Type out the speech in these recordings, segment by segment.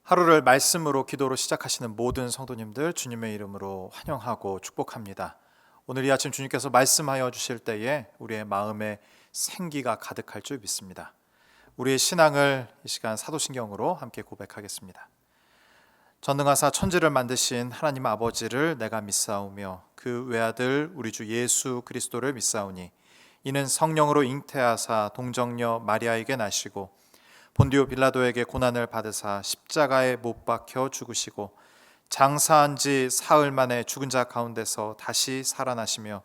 하루를 말씀으로 기도로 시작하시는 모든 성도님들 주님의 이름으로 환영하고 축복합니다. 오늘 이 아침 주님께서 말씀하여 주실 때에 우리의 마음에 생기가 가득할 줄 믿습니다. 우리의 신앙을 이 시간 사도신경으로 함께 고백하겠습니다. 전능하사 천지를 만드신 하나님 아버지를 내가 믿사오며 그 외아들 우리 주 예수 그리스도를 믿사오니 이는 성령으로 잉태하사 동정녀 마리아에게 나시고 본디오 빌라도에게 고난을 받으사 십자가에 못 박혀 죽으시고 장사한 지 사흘 만에 죽은 자 가운데서 다시 살아나시며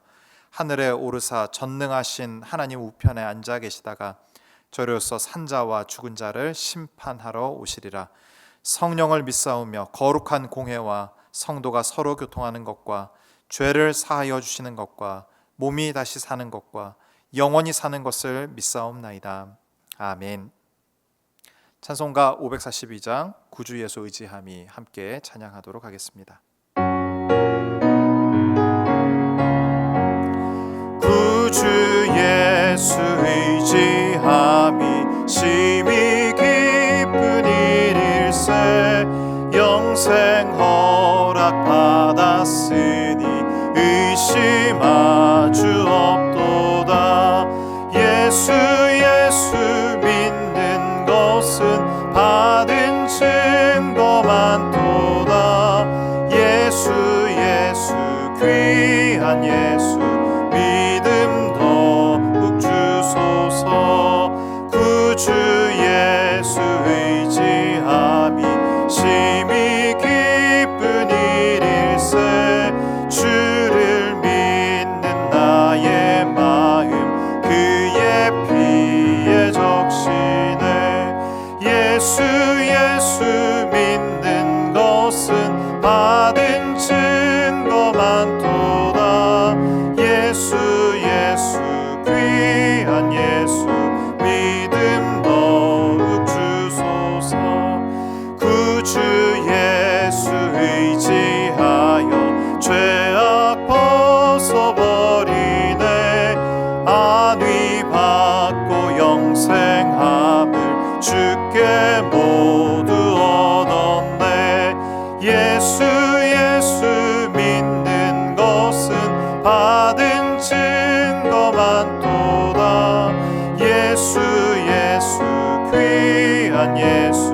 하늘에 오르사 전능하신 하나님 우편에 앉아 계시다가 저로서 산자와 죽은 자를 심판하러 오시리라. 성령을 믿사오며 거룩한 공회와 성도가 서로 교통하는 것과 죄를 사하여 주시는 것과 몸이 다시 사는 것과 영원히 사는 것을 믿사옵나이다. 아멘. 찬송가 542장 구주 예수 의지함이 함께 찬양하도록 하겠습니다. 구주 예수 의지함이 심히 기쁜 일일세 영생 허락 받았으니 의심하 주 없도다. 예수 믿는 것은 받은 증거 많도다. 예수 귀한 예수 믿음 더욱 주소서. 구주 예수 의지함이 심히 기쁜 일일세 주를 믿는 나의 마음 그의 피에 적시네. 예수 믿는 것은 받은 증거 많도다. 예수 귀한 예수 믿음 더욱 주소서. 구주 예수 의지하여 죄악 벗어버리네. 안위 받고 영생함을 주께 모두 얻었네. 예수 믿는 것은 받은 증거 많도다. 예수 귀한 예수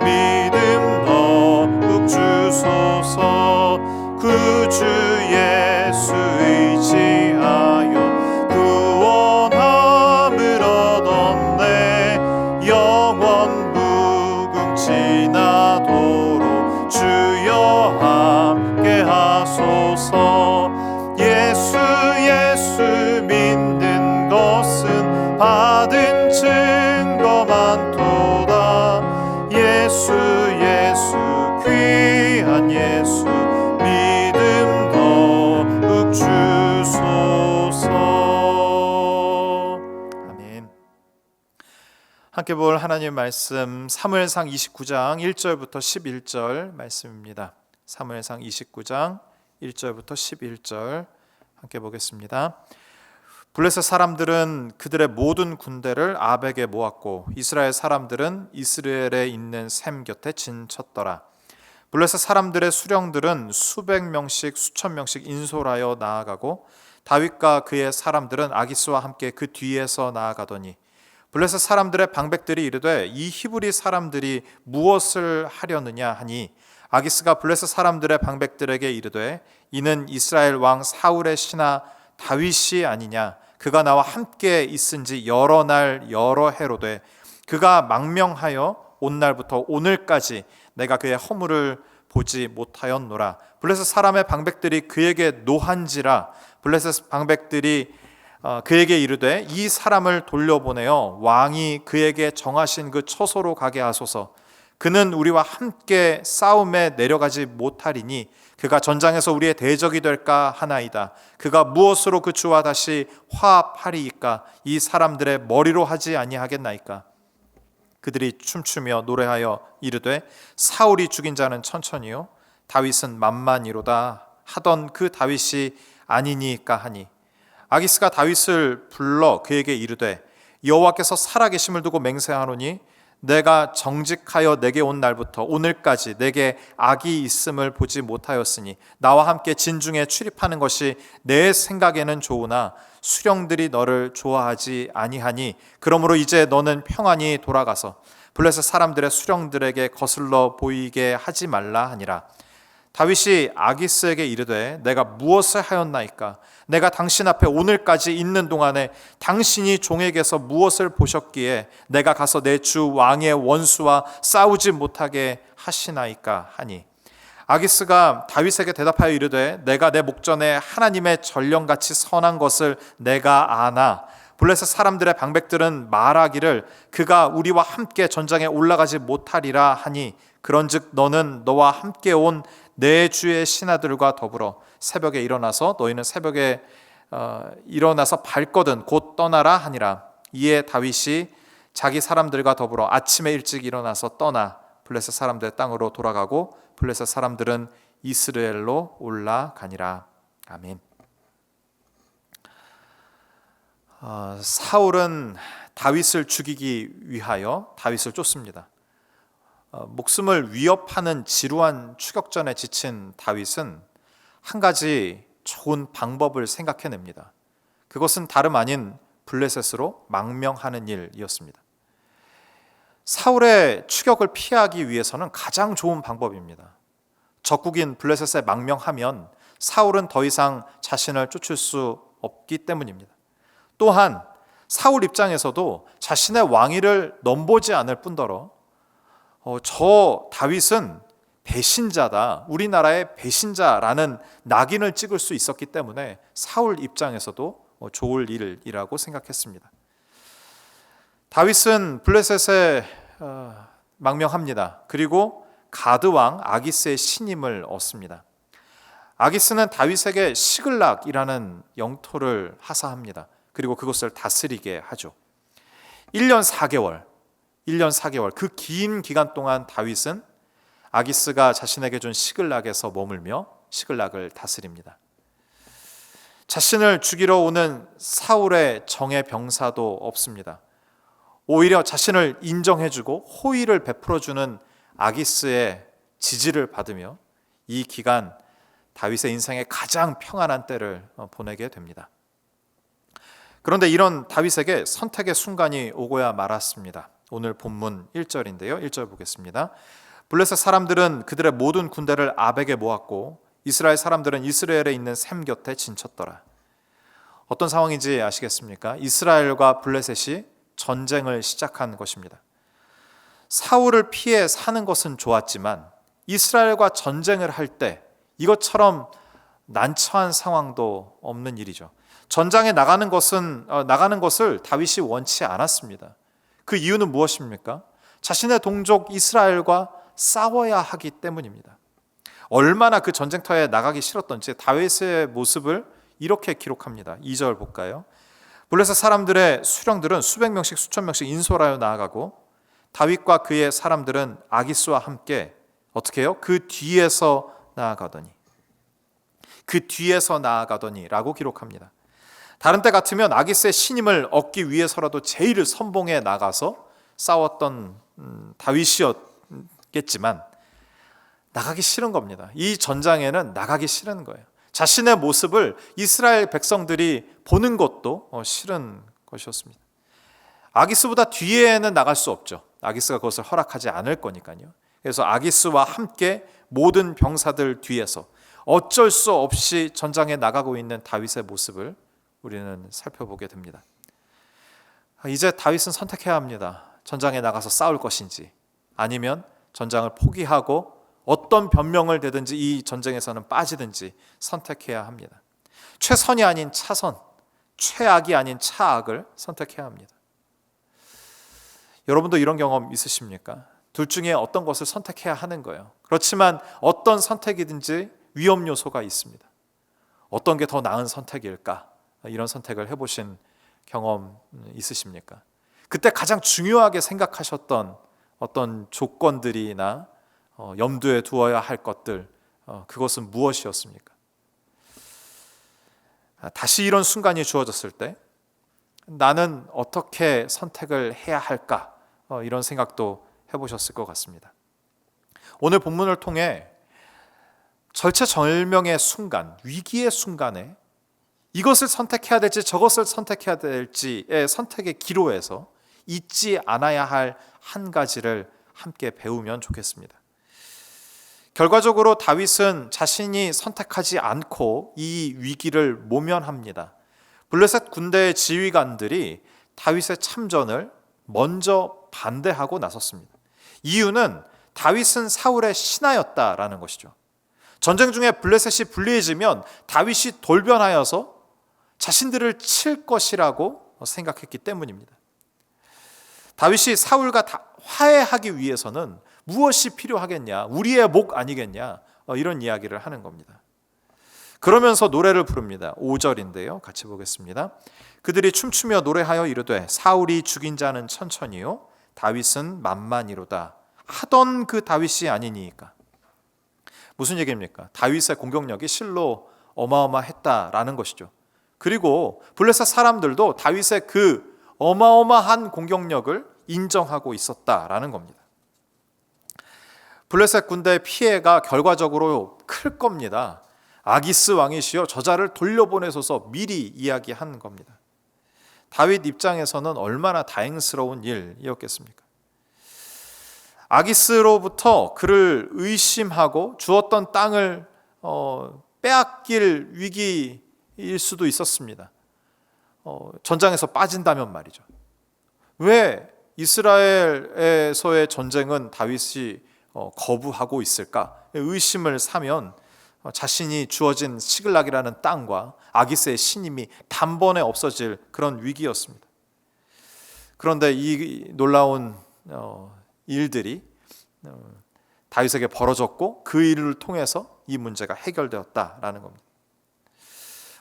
믿음 더욱 주소서. 구주 예수 의지하여 구원함을 얻었네. 영원 무궁지나도록 주여 함께 하소서. 예수 믿는 것은 받은 증거 많도다. 예수 귀한 예수 믿음 더욱 주소서. 아멘. 함께 볼 하나님 말씀 사무엘상 29장 1절부터 11절 말씀입니다. 사무엘상 29장 1절부터 11절 함께 보겠습니다. 블레셋 사람들은 그들의 모든 군대를 아벡에 모았고 이스라엘 사람들은 이스라엘에 있는 셈 곁에 진쳤더라. 블레셋 사람들의 수령들은 수백 명씩 수천 명씩 인솔하여 나아가고 다윗과 그의 사람들은 아기스와 함께 그 뒤에서 나아가더니 블레셋 사람들의 방백들이 이르되 이 히브리 사람들이 무엇을 하려느냐 하니 아기스가 블레셋 사람들의 방백들에게 이르되 이는 이스라엘 왕 사울의 신하 다윗이 아니냐. 그가 나와 함께 있은지 여러 날 여러 해로되 그가 망명하여 온 날부터 오늘까지 내가 그의 허물을 보지 못하였노라. 블레셋 사람의 방백들이 그에게 노한지라. 블레셋 방백들이 그에게 이르되 이 사람을 돌려보내어 왕이 그에게 정하신 그 처소로 가게 하소서. 그는 우리와 함께 싸움에 내려가지 못하리니 그가 전장에서 우리의 대적이 될까 하나이다. 그가 무엇으로 그 주와 다시 화합하리이까? 이 사람들의 머리로 하지 아니하겠나이까? 그들이 춤추며 노래하여 이르되 사울이 죽인 자는 천천히요 다윗은 만만이로다 하던 그 다윗이 아니니까 하니 아기스가 다윗을 불러 그에게 이르되 여호와께서 살아계심을 두고 맹세하노니 내가 정직하여 내게 온 날부터 오늘까지 내게 악이 있음을 보지 못하였으니 나와 함께 진중에 출입하는 것이 내 생각에는 좋으나 수령들이 너를 좋아하지 아니하니 그러므로 이제 너는 평안히 돌아가서 블레셋 사람들의 수령들에게 거슬러 보이게 하지 말라 하니라. 다윗이 아기스에게 이르되 내가 무엇을 하였나이까? 내가 당신 앞에 오늘까지 있는 동안에 당신이 종에게서 무엇을 보셨기에 내가 가서 내 주 왕의 원수와 싸우지 못하게 하시나이까 하니, 아기스가 다윗에게 대답하여 이르되 내가 내 목전에 하나님의 전령같이 선한 것을 내가 아나 블레셋 사람들의 방백들은 말하기를 그가 우리와 함께 전장에 올라가지 못하리라 하니, 그런즉 너는 너와 함께 온 내 주의 신하들과 더불어 새벽에 일어나서 너희는 새벽에 일어나서 발거든 곧 떠나라 하니라. 이에 다윗이 자기 사람들과 더불어 아침에 일찍 일어나서 떠나 블레셋 사람들의 땅으로 돌아가고 블레셋 사람들은 이스라엘로 올라가니라. 아멘. 사울은 다윗을 죽이기 위하여 다윗을 쫓습니다. 목숨을 위협하는 지루한 추격전에 지친 다윗은 한 가지 좋은 방법을 생각해냅니다. 그것은 다름 아닌 블레셋으로 망명하는 일이었습니다. 사울의 추격을 피하기 위해서는 가장 좋은 방법입니다. 적국인 블레셋에 망명하면 사울은 더 이상 자신을 쫓을 수 없기 때문입니다. 또한 사울 입장에서도 자신의 왕위를 넘보지 않을 뿐더러 저 다윗은 배신자다, 우리나라의 배신자라는 낙인을 찍을 수 있었기 때문에 사울 입장에서도 좋을 일이라고 생각했습니다. 다윗은 블레셋에 망명합니다. 그리고 가드 왕 아기스의 신임을 얻습니다. 아기스는 다윗에게 시글락이라는 영토를 하사합니다. 그리고 그것을 다스리게 하죠. 1년 4개월 그 긴 기간 동안 다윗은 아기스가 자신에게 준 시글락에서 머물며 시글락을 다스립니다. 자신을 죽이러 오는 사울의 정예 병사도 없습니다. 오히려 자신을 인정해주고 호의를 베풀어주는 아기스의 지지를 받으며 이 기간 다윗의 인생의 가장 평안한 때를 보내게 됩니다. 그런데 이런 다윗에게 선택의 순간이 오고야 말았습니다. 오늘 본문 1절인데요. 1절 보겠습니다. 블레셋 사람들은 그들의 모든 군대를 아벡에 모았고 이스라엘 사람들은 이스라엘에 있는 샘 곁에 진쳤더라. 어떤 상황인지 아시겠습니까? 이스라엘과 블레셋이 전쟁을 시작한 것입니다. 사울을 피해 사는 것은 좋았지만 이스라엘과 전쟁을 할 때 이것처럼 난처한 상황도 없는 일이죠. 전장에 나가는 것을 다윗이 원치 않았습니다. 그 이유는 무엇입니까? 자신의 동족 이스라엘과 싸워야 하기 때문입니다. 얼마나 그 전쟁터에 나가기 싫었던지 다윗의 모습을 이렇게 기록합니다. 2절 볼까요? 블레셋 사람들의 수령들은 수백 명씩 수천 명씩 인솔하여 나아가고 다윗과 그의 사람들은 아기스와 함께 어떻게 해요? 그 뒤에서 나아가더니라고 기록합니다. 다른 때 같으면 아기스의 신임을 얻기 위해서라도 제일 선봉에 나가서 싸웠던 다윗이었겠지만 나가기 싫은 겁니다. 이 전장에는 나가기 싫은 거예요. 자신의 모습을 이스라엘 백성들이 보는 것도 싫은 것이었습니다. 아기스보다 뒤에는 나갈 수 없죠. 아기스가 그것을 허락하지 않을 거니까요. 그래서 아기스와 함께 모든 병사들 뒤에서 어쩔 수 없이 전장에 나가고 있는 다윗의 모습을 우리는 살펴보게 됩니다. 이제 다윗은 선택해야 합니다. 전장에 나가서 싸울 것인지 아니면 전장을 포기하고 어떤 변명을 대든지 이 전쟁에서는 빠지든지 선택해야 합니다. 최선이 아닌 차선, 최악이 아닌 차악을 선택해야 합니다. 여러분도 이런 경험 있으십니까? 둘 중에 어떤 것을 선택해야 하는 거예요. 그렇지만 어떤 선택이든지 위험 요소가 있습니다. 어떤 게 더 나은 선택일까? 이런 선택을 해보신 경험 있으십니까? 그때 가장 중요하게 생각하셨던 어떤 조건들이나 염두에 두어야 할 것들, 그것은 무엇이었습니까? 다시 이런 순간이 주어졌을 때 나는 어떻게 선택을 해야 할까? 이런 생각도 해보셨을 것 같습니다. 오늘 본문을 통해 절체절명의 순간, 위기의 순간에 이것을 선택해야 될지 저것을 선택해야 될지의 선택의 기로에서 잊지 않아야 할 한 가지를 함께 배우면 좋겠습니다. 결과적으로 다윗은 자신이 선택하지 않고 이 위기를 모면합니다. 블레셋 군대의 지휘관들이 다윗의 참전을 먼저 반대하고 나섰습니다. 이유는 다윗은 사울의 신하였다라는 것이죠. 전쟁 중에 블레셋이 불리해지면 다윗이 돌변하여서 자신들을 칠 것이라고 생각했기 때문입니다. 다윗이 사울과 화해하기 위해서는 무엇이 필요하겠냐? 우리의 목 아니겠냐? 이런 이야기를 하는 겁니다. 그러면서 노래를 부릅니다. 5절인데요. 같이 보겠습니다. 그들이 춤추며 노래하여 이르되 사울이 죽인 자는 천천히요 다윗은 만만이로다 하던 그 다윗이 아니니까. 무슨 얘기입니까? 다윗의 공격력이 실로 어마어마했다라는 것이죠. 그리고 블레셋 사람들도 다윗의 그 어마어마한 공격력을 인정하고 있었다라는 겁니다. 블레셋 군대의 피해가 결과적으로 클 겁니다. 아기스 왕이시여 저자를 돌려보내소서 미리 이야기한 겁니다. 다윗 입장에서는 얼마나 다행스러운 일이었겠습니까? 아기스로부터 그를 의심하고 주었던 땅을 빼앗길 위기일 수도 있었습니다. 전장에서 빠진다면 말이죠. 왜 이스라엘에서의 전쟁은 다윗이 거부하고 있을까? 의심을 사면 자신이 주어진 시글락이라는 땅과 아기스의 신임이 단번에 없어질 그런 위기였습니다. 그런데 이 놀라운 일들이 다윗에게 벌어졌고 그 일을 통해서 이 문제가 해결되었다라는 겁니다.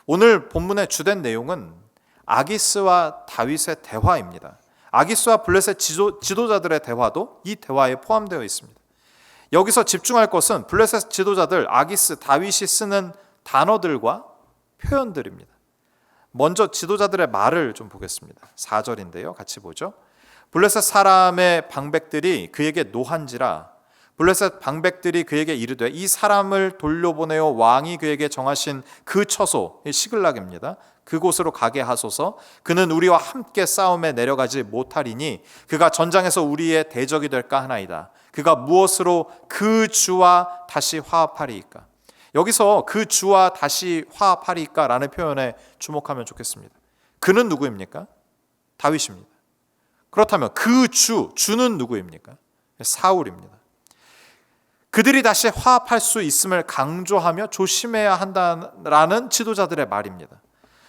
오늘 본문의 주된 내용은 아기스와 다윗의 대화입니다. 아기스와 블레셋 지도자들의 대화도 이 대화에 포함되어 있습니다. 여기서 집중할 것은 블레셋 지도자들 아기스, 다윗이 쓰는 단어들과 표현들입니다. 먼저 지도자들의 말을 좀 보겠습니다. 4절인데요. 같이 보죠. 블레셋 사람의 방백들이 그에게 노한지라 블레셋 방백들이 그에게 이르되 이 사람을 돌려보내어 왕이 그에게 정하신 그 처소 시글락입니다. 그곳으로 가게 하소서. 그는 우리와 함께 싸움에 내려가지 못하리니 그가 전장에서 우리의 대적이 될까 하나이다. 그가 무엇으로 그 주와 다시 화합하리이까? 여기서 그 주와 다시 화합하리이까 라는 표현에 주목하면 좋겠습니다. 그는 누구입니까? 다윗입니다. 그렇다면 그 주는 누구입니까? 사울입니다. 그들이 다시 화합할 수 있음을 강조하며 조심해야 한다라는 지도자들의 말입니다.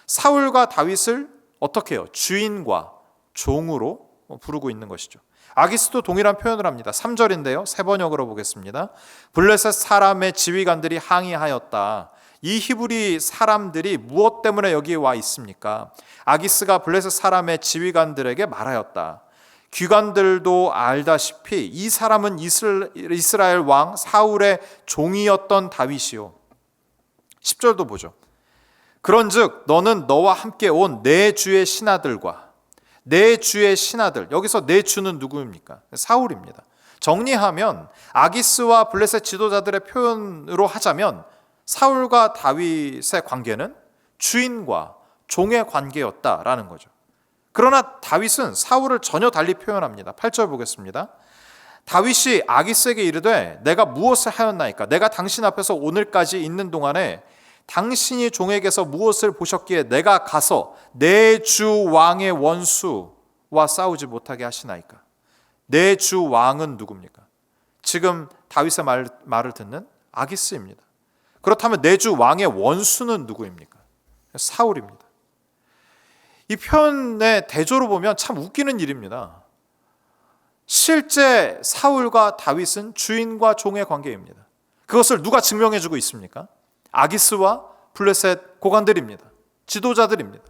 사울과 다윗을 어떻게 해요? 주인과 종으로 부르고 있는 것이죠. 아기스도 동일한 표현을 합니다. 3절인데요. 세 번역으로 보겠습니다. 블레셋 사람의 지휘관들이 항의하였다. 이 히브리 사람들이 무엇 때문에 여기에 와 있습니까? 아기스가 블레셋 사람의 지휘관들에게 말하였다. 귀관들도 알다시피 이 사람은 이스라엘 왕 사울의 종이었던 다윗이요. 10절도 보죠. 그런즉 너는 너와 함께 온 내 주의 신하들과 내 주의 신하들, 여기서 내 주는 누구입니까? 사울입니다. 정리하면 아기스와 블레셋 지도자들의 표현으로 하자면 사울과 다윗의 관계는 주인과 종의 관계였다라는 거죠. 그러나 다윗은 사울을 전혀 달리 표현합니다. 8절 보겠습니다. 다윗이 아기스에게 이르되 내가 무엇을 하였나이까? 내가 당신 앞에서 오늘까지 있는 동안에 당신이 종에게서 무엇을 보셨기에 내가 가서 내 주 왕의 원수와 싸우지 못하게 하시나이까? 내 주 왕은 누굽니까? 지금 다윗의 말을 듣는 아기스입니다. 그렇다면 내 주 왕의 원수는 누구입니까? 사울입니다. 이 표현의 대조로 보면 참 웃기는 일입니다. 실제 사울과 다윗은 주인과 종의 관계입니다. 그것을 누가 증명해주고 있습니까? 아기스와 블레셋 고관들입니다. 지도자들입니다.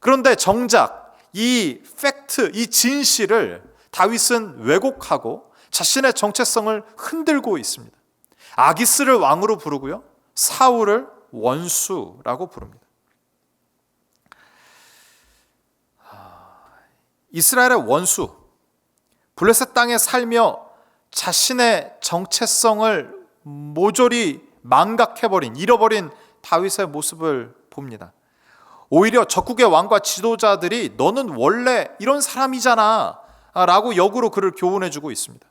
그런데 정작 이 팩트, 이 진실을 다윗은 왜곡하고 자신의 정체성을 흔들고 있습니다. 아기스를 왕으로 부르고요, 사울을 원수라고 부릅니다. 이스라엘의 원수, 블레셋 땅에 살며 자신의 정체성을 모조리 망각해버린, 잃어버린 다윗의 모습을 봅니다. 오히려 적국의 왕과 지도자들이 너는 원래 이런 사람이잖아 라고 역으로 그를 교훈해주고 있습니다.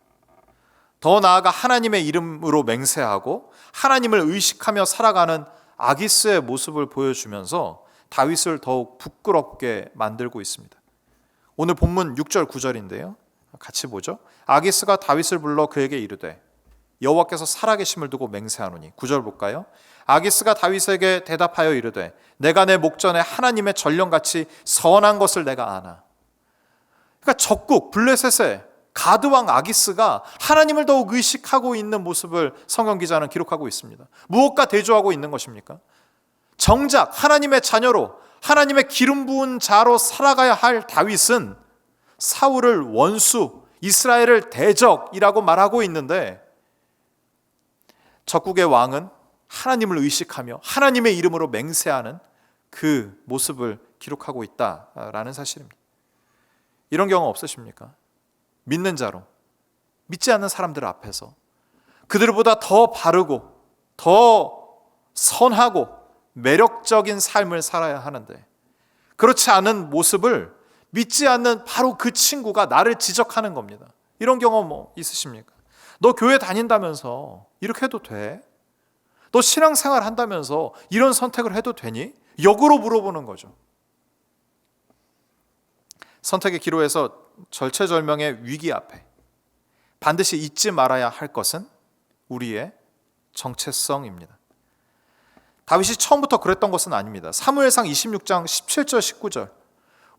더 나아가 하나님의 이름으로 맹세하고 하나님을 의식하며 살아가는 아기스의 모습을 보여주면서 다윗을 더욱 부끄럽게 만들고 있습니다. 오늘 본문 6절 9절인데요, 같이 보죠. 아기스가 다윗을 불러 그에게 이르되 여호와께서 살아계심을 두고 맹세하노니. 9절 볼까요? 아기스가 다윗에게 대답하여 이르되 내가 내 목전에 하나님의 전령같이 선한 것을 내가 아나. 그러니까 적국 블레셋의 가드왕 아기스가 하나님을 더욱 의식하고 있는 모습을 성경 기자는 기록하고 있습니다. 무엇과 대조하고 있는 것입니까? 정작 하나님의 자녀로, 하나님의 기름 부은 자로 살아가야 할 다윗은 사울을 원수, 이스라엘을 대적이라고 말하고 있는데, 적국의 왕은 하나님을 의식하며 하나님의 이름으로 맹세하는 그 모습을 기록하고 있다라는 사실입니다. 이런 경우 없으십니까? 믿는 자로, 믿지 않는 사람들 앞에서 그들보다 더 바르고 더 선하고 매력적인 삶을 살아야 하는데, 그렇지 않은 모습을 믿지 않는 바로 그 친구가 나를 지적하는 겁니다. 이런 경험 뭐 있으십니까? 너 교회 다닌다면서 이렇게 해도 돼? 너 신앙생활 한다면서 이런 선택을 해도 되니? 역으로 물어보는 거죠. 선택의 기로에서 절체절명의 위기 앞에 반드시 잊지 말아야 할 것은 우리의 정체성입니다. 다윗이 처음부터 그랬던 것은 아닙니다. 사무엘상 26장 17절 19절,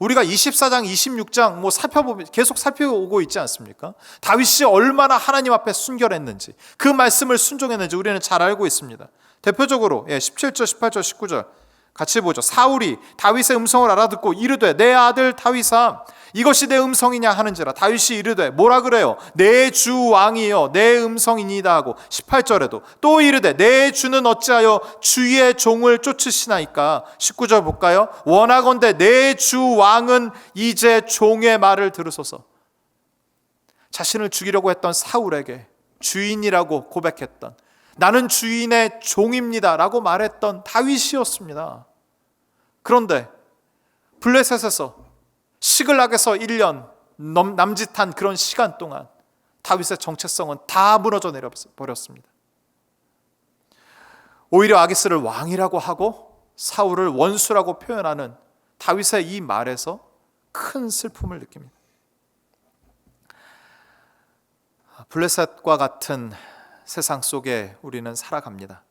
우리가 24장 26장 계속 살펴보고 있지 않습니까? 다윗이 얼마나 하나님 앞에 순결했는지, 그 말씀을 순종했는지 우리는 잘 알고 있습니다. 대표적으로 17절 18절 19절 같이 보죠. 사울이 다윗의 음성을 알아듣고 이르되 내 아들 다윗아 이것이 내 음성이냐 하는지라. 다윗이 이르되 뭐라 그래요? 내 주 왕이여 내 음성이니이다 하고, 18절에도 또 이르되 내 주는 어찌하여 주의 종을 쫓으시나이까. 19절 볼까요? 원하건대 내 주 왕은 이제 종의 말을 들으소서. 자신을 죽이려고 했던 사울에게 주인이라고 고백했던, 나는 주인의 종입니다 라고 말했던 다윗이었습니다. 그런데 블레셋에서 시글락에서 1년 남짓한 그런 시간 동안 다윗의 정체성은 다 무너져 내려버렸습니다. 오히려 아기스를 왕이라고 하고 사울을 원수라고 표현하는 다윗의 이 말에서 큰 슬픔을 느낍니다. 블레셋과 같은 세상 속에 우리는 살아갑니다.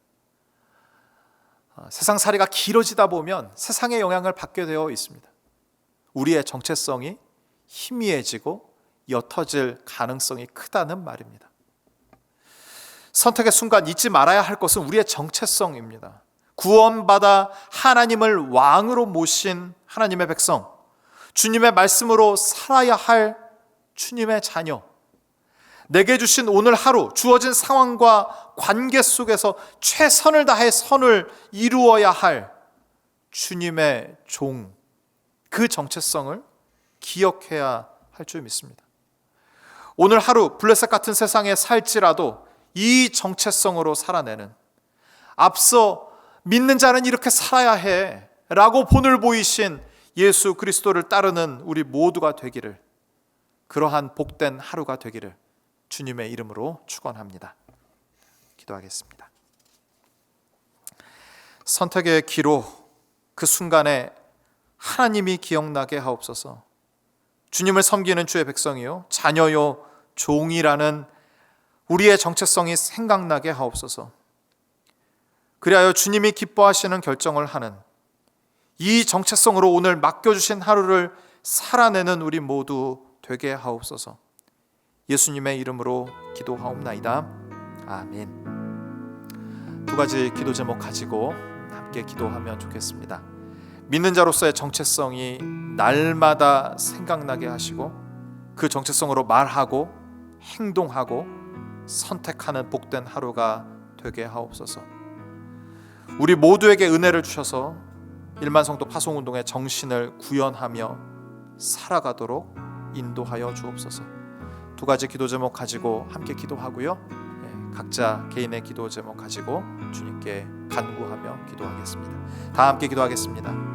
세상살이가 길어지다 보면 세상의 영향을 받게 되어 있습니다. 우리의 정체성이 희미해지고 옅어질 가능성이 크다는 말입니다. 선택의 순간 잊지 말아야 할 것은 우리의 정체성입니다. 구원받아 하나님을 왕으로 모신 하나님의 백성, 주님의 말씀으로 살아야 할 주님의 자녀, 내게 주신 오늘 하루, 주어진 상황과 관계 속에서 최선을 다해 선을 이루어야 할 주님의 종, 그 정체성을 기억해야 할 줄 믿습니다. 오늘 하루 블레셋 같은 세상에 살지라도 이 정체성으로 살아내는, 앞서 믿는 자는 이렇게 살아야 해 라고 본을 보이신 예수 그리스도를 따르는 우리 모두가 되기를, 그러한 복된 하루가 되기를 주님의 이름으로 축원합니다. 기도하겠습니다. 선택의 기로, 그 순간에 하나님이 기억나게 하옵소서. 주님을 섬기는 주의 백성이요 자녀요 종이라는 우리의 정체성이 생각나게 하옵소서. 그리하여 주님이 기뻐하시는 결정을 하는 이 정체성으로 오늘 맡겨주신 하루를 살아내는 우리 모두 되게 하옵소서. 예수님의 이름으로 기도하옵나이다. 아멘. 두 가지 기도 제목 가지고 함께 기도하면 좋겠습니다. 믿는 자로서의 정체성이 날마다 생각나게 하시고, 그 정체성으로 말하고 행동하고 선택하는 복된 하루가 되게 하옵소서. 우리 모두에게 은혜를 주셔서 일만성도 파송운동의 정신을 구현하며 살아가도록 인도하여 주옵소서. 두 가지 기도 제목 가지고 함께 기도하고요. 각자 개인의 기도 제목 가지고 주님께 간구하며 기도하겠습니다. 다 함께 기도하겠습니다.